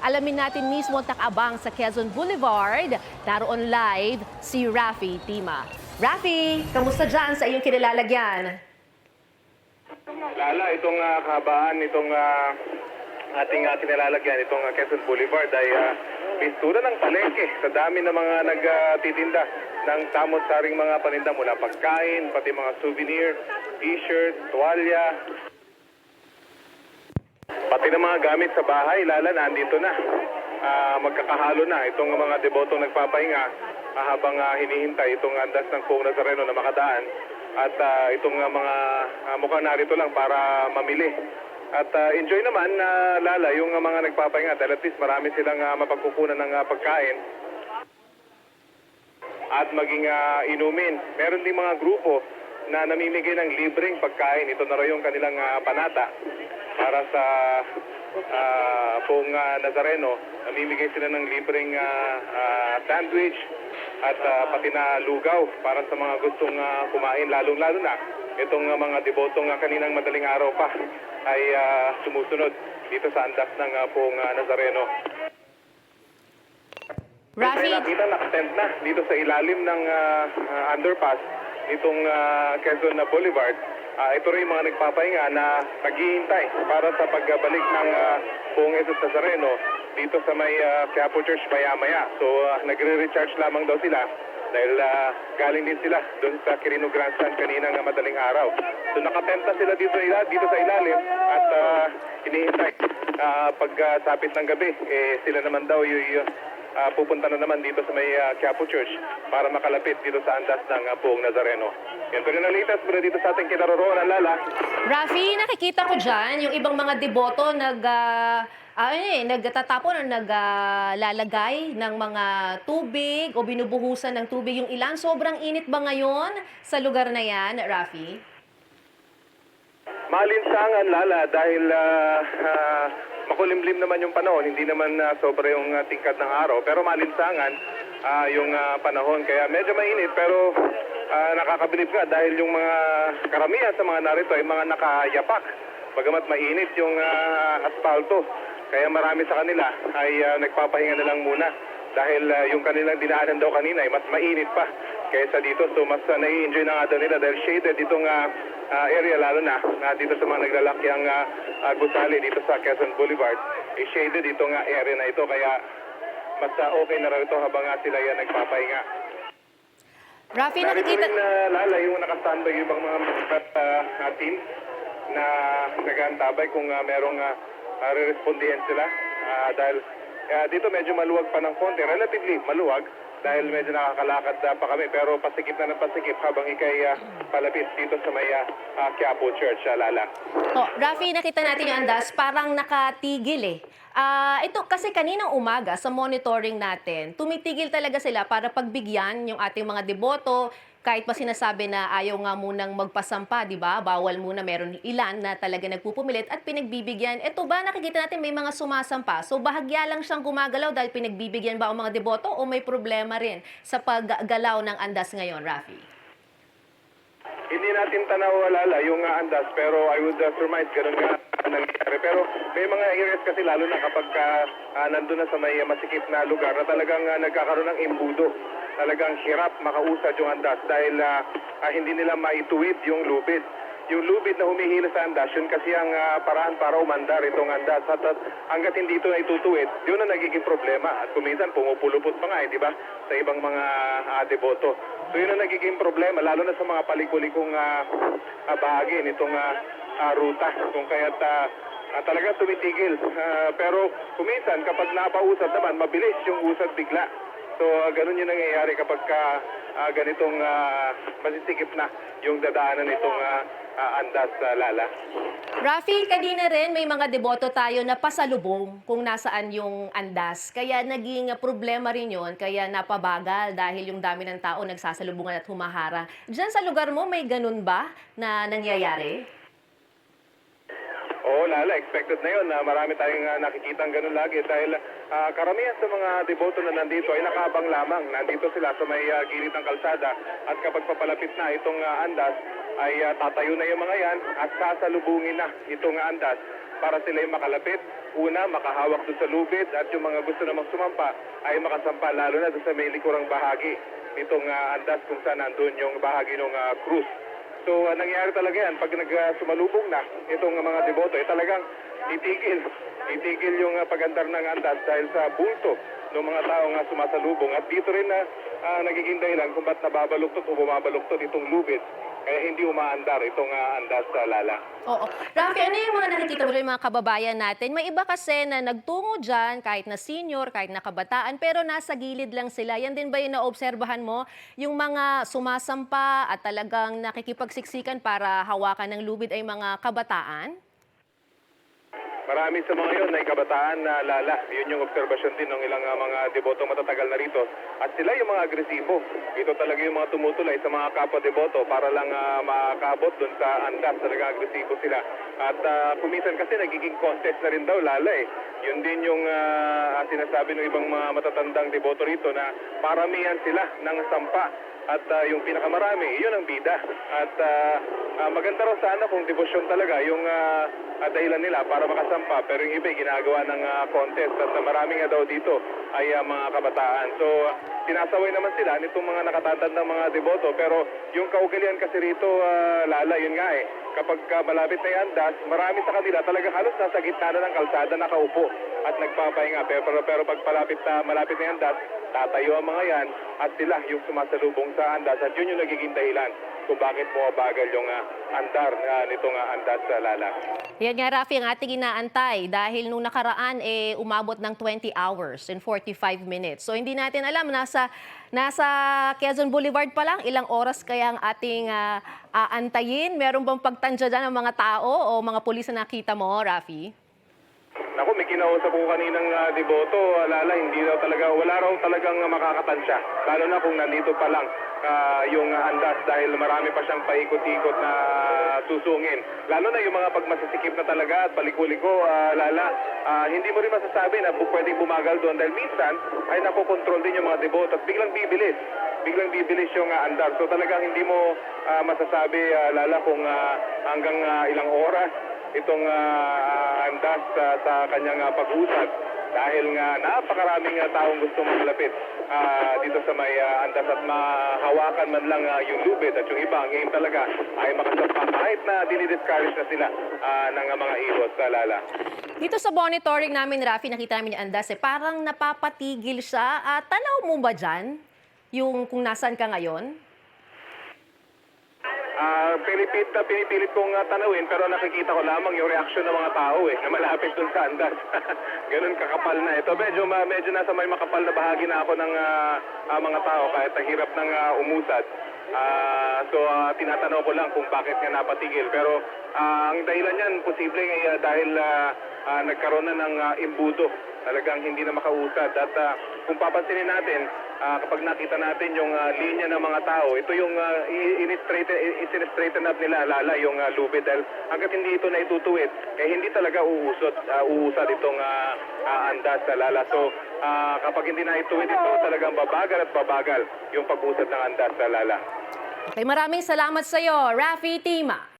Alamin natin mismo takabang sa Quezon Boulevard. Naroon live si Rafi Tima. Rafi, kamusta dyan sa iyong kinilalagyan? Lala, itong kahabaan, itong ating kinilalagyan, itong Quezon Boulevard ay pintura ng palengke sa dami ng mga nagtitinda ng samot-saring mga paninda mula pagkain, pati mga souvenir, t-shirt, tuwalya, pati ng mga gamit sa bahay. Lala, nandito na. Magkakahalo na itong mga debotong nagpapahinga habang hinihintay itong andas ng Poong Nazareno na makadaan. At itong mga mukhang narito lang para mamili. At enjoy naman, Lala, yung mga nagpapahinga dahil at least marami silang mapagkukunan ng pagkain at maging inumin. Meron din mga grupo na namimigay ng libreng pagkain. Ito na raw yung kanilang panata para sa Poong Nazareno. Namimigay sila ng libreng sandwich at pati na lugaw para sa mga gustong kumain, lalong-lalo na itong mga debotong kaninang madaling araw pa ay sumusunod dito sa andas ng Poong Nazareno. Rafi, Nakita nakatent na dito sa ilalim ng underpass nitong Quezon Boulevard. Ito rin yung mga nagpapahinga na naghihintay para sa pagbalik ng Poong Jesus Nazareno dito sa may Quiapo Church maya-maya. So nagre-recharge lamang daw sila dahil galing din sila doon sa Quirino Grandstand kaninang madaling araw. So nakatenta sila dito sa ilalim at hinihintay. Pagkasapit ng gabi, sila naman daw pupunta na naman dito sa may Quiapo Church para makalapit dito sa andas ng Poong Nazareno. Yan po rin ang latest mula dito sa ating kinaroroonan, Lala. Rafi, nakikita ko dyan yung ibang mga deboto nagtatapon o naglalagay ng mga tubig o binubuhusan ng tubig yung ilan. Sobrang init ba ngayon sa lugar na yan, Rafi? Malinsangan, Lala, dahil makulimlim naman yung panahon. Hindi naman sobra yung tingkad ng araw, pero malinsangan yung panahon. Kaya medyo mainit, pero nakakabilib nga dahil yung mga karamihan sa mga narito ay mga nakayapak. Bagamat mainit yung asfalto. Kaya marami sa kanila ay nagpapahinga na lang muna dahil yung kanilang dinaanan daw kanina ay mas mainit pa kaysa dito. So mas nai-enjoy na nga daw nila dahil shaded itong area, lalo na dito sa mga naglalakyang gusali dito sa Quezon Boulevard. Shaded itong area na ito kaya mas okay na raw ito habang sila yan nagpapahinga. Rafi, Narito nakikita... rin, Lala, yung nakastandby yung ibang mga team na nag-aantabay kung merong re-respondihan sila. Dahil dito medyo maluwag pa ng konti, relatively maluwag dahil medyo nakakalakad pa kami, pero pasikip na ng pasikip habang ikay palapit dito sa may Quiapo Church, Lala. Oh, Rafi, nakita natin yung andas, parang nakatigil eh. Ito kasi kaninang umaga sa monitoring natin, tumitigil talaga sila para pagbigyan yung ating mga deboto, kahit pa sinasabi na ayaw nga munang magpasampa, di ba? Bawal muna, meron ilan na talaga nagpupumilit at pinagbibigyan. Ito ba, nakikita natin may mga sumasampa. So bahagya lang siyang gumagalaw dahil pinagbibigyan ba ang mga deboto o may problema rin sa paggalaw ng andas ngayon, Rafi? Hindi natin tanaw, Lala, yung andas, pero I would surmise ganun nga nangyayari. Pero may mga areas kasi lalo na kapag nandun na sa may masikip na lugar na talagang nagkakaroon ng imbudo. Talagang hirap makausad yung andas dahil hindi nila maituwid yung lubid. Yung lubid na humihila sa andas, yun kasi ang paraan para umandar itong andas. At hanggat hindi ito na itutuwid, yun ang nagiging problema. At kuminsan pumupulupot pa nga, di ba, sa ibang mga deboto. So yun ang nagiging problema, lalo na sa mga palikulikong bahagi nitong ruta. Kung kaya't talaga tumitigil. Pero kuminsan, kapag napausad naman, mabilis yung usad bigla. So, ganun yung nangyayari kapag ganitong masisikip na yung dadaanan nitong andas, Lala. Rafi, kanina rin may mga deboto tayo na pasalubong kung nasaan yung andas. Kaya naging problema rin yon, kaya napabagal dahil yung dami ng tao nagsasalubungan at humahara. Diyan sa lugar mo, may ganun ba na nangyayari? Oo, Lala, expected na yun. Marami tayong nakikitang ganun lagi dahil karamihan sa mga deboto na nandito ay nakaabang lamang. Nandito sila sa may gilid ng kalsada at kapag papalapit na itong andas ay tatayo na yung mga yan at sasalubungin na itong andas para sila ay makalapit. Una, makahawak doon sa lubid at yung mga gusto namang sumampa ay makasampa lalo na doon sa may likurang bahagi nitong andas kung saan nandun yung bahagi ng cruise. So nangyayari talaga yan pag sumalubong na itong mga deboto ay talagang itigil yung pagandar ng andas dahil sa bulto ng mga taong sumasalubong at dito rin na nagiging dahilan kung ba't nababaluktot o bumabaluktot itong lubid kaya hindi umaandar itong andas Lala. Oo. Rafi, ano yung mga nakikita mo rin mga kababayan natin? May iba kasi na nagtungo dyan, kahit na senior, kahit na kabataan, pero nasa gilid lang sila. Yan din ba yung naobserbahan mo? Yung mga sumasampa at talagang nakikipagsiksikan para hawakan ng lubid ay mga kabataan? Marami sa mga yun ay kabataan na Lala. Yun yung obserbasyon din ng ilang mga deboto matatagal na rito. At sila yung mga agresibo. Ito talaga yung mga tumutulay sa mga kapwa-deboto para lang makabot dun sa andas. Talaga agresibo sila. At kumisan kasi nagiging contest na rin daw Lala eh. Yun din yung sinasabi ng ibang mga matatandang deboto rito na paramihan sila ng sampa. At yung pinakamarami, yun ang bida. At maganda raw sana kung debosyon talaga yung dahilan nila para makasampa. Pero yung iba ginagawa ng contest at marami nga daw dito ay mga kabataan. So sinasaway naman sila nitong mga nakatatandang mga deboto. Pero yung kaugalian kasi rito, Lala, yun nga eh. Kapag malapit na yung andas, marami sa kanila talaga halos nasa gitna na ng kalsada nakaupo at nagpapahinga. Pero pag malapit na yung andas, tatayo ang mga yan at sila yung sumasalubong sa andas at yun yung nagiging dahilan kung bakit bumabagal yung andar nitong andas Lala. Yan nga, Rafi, ang ating inaantay dahil nung nakaraan umabot ng 20 hours and 45 minutes. So hindi natin alam, nasa Quezon Boulevard pa lang, ilang oras kaya ang ating aantayin? Meron bang pagtansya dyan ng mga tao o mga pulis na nakita mo, Rafi? Naku, may kinausap ko kaninang deboto, Lala, wala raw talagang makakatansya. Lalo na kung nandito pa lang yung andas dahil marami pa siyang paikot-ikot na susungin. Lalo na yung mga pagmasisikip na talaga at paliko-liko, Lala, hindi mo rin masasabi na pwedeng bumagal doon dahil minsan ay napokontrol din yung mga deboto at biglang bibilis yung andar. So talagang hindi mo masasabi, Lala, kung hanggang ilang oras itong andas sa kanyang pag-usad dahil nga napakaraming taong gusto malapit dito sa may andas at mahawakan man lang yung lubid at yung iba ngayon talaga ay makasampa kahit na dinidiscourage na sila ng mga ihot Lala. Dito sa monitoring namin, Rafi, nakita namin yung andas parang napapatigil siya. Tanaw mo ba dyan yung kung nasan ka ngayon? Pinipilit kong tanawin pero nakikita ko lamang yung reaksyon ng mga tao na malapit dun sa andas. Ganun kakapal na ito. Medyo nasa may makapal na bahagi na ako ng mga tao kahit ang hirap ng umusad. So tinatanaw ko lang kung bakit nga napatigil. Pero ang dahilan yan, posible dahil nagkaroon na ng imbudo. Talagang hindi na makausad. At kung papansinin natin, kapag nakita natin yung linya ng mga tao, ito yung in-straighten up nila, Lala, yung lubid. Dahil hanggat hindi ito na itutuwid, hindi talaga uusad itong andas, Lala. So kapag hindi na ituwid ito, talagang babagal at babagal yung pag-usad ng andas, Lala. Okay, maraming salamat sa iyo, Rafi Tima.